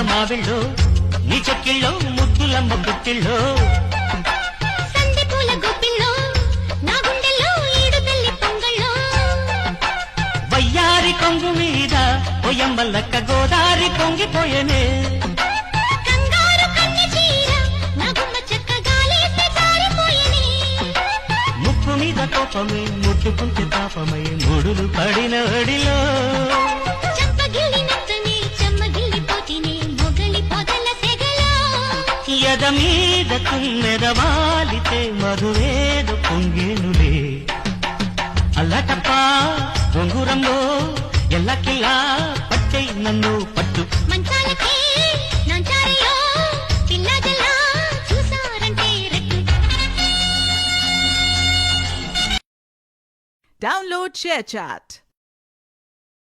మావిళ్ళో నీ చెక్కిళ్ళో ముద్దులమ్మ పుట్టిళ్ళో సందె పూల గొప్పిళ్ళో నా గుండెల్లో ఈడు తల్లి పొంగళ్ళో వయ్యారి కొంగు మీద పొయ్యమ్మల్లక్క గోదారి పొంగిపోయేనే కంగారు కన్నె చీర నా గుమ్మ చెక్క గాలేస్తే జారిపోయేనే ముక్కు మీద కోపమే ముట్టుకుంటే తాపమై ముడులు పడిన అడిలో చంపగిల్లి నచ్చని చెమ్మగిల్లి పోతినే మొగలి పొదల సెగలో ఎద మీద తుమ్మెదవాలితే మధువేద పొంగేనులే అల్లటప్ప బొంగురంలో ఎల్లకిల్లా పట్టై నన్ను పట్టు మంచాలకే నంచారయో పిల్లజల్లా చూసారంటే రెట్టు Download ShareChat.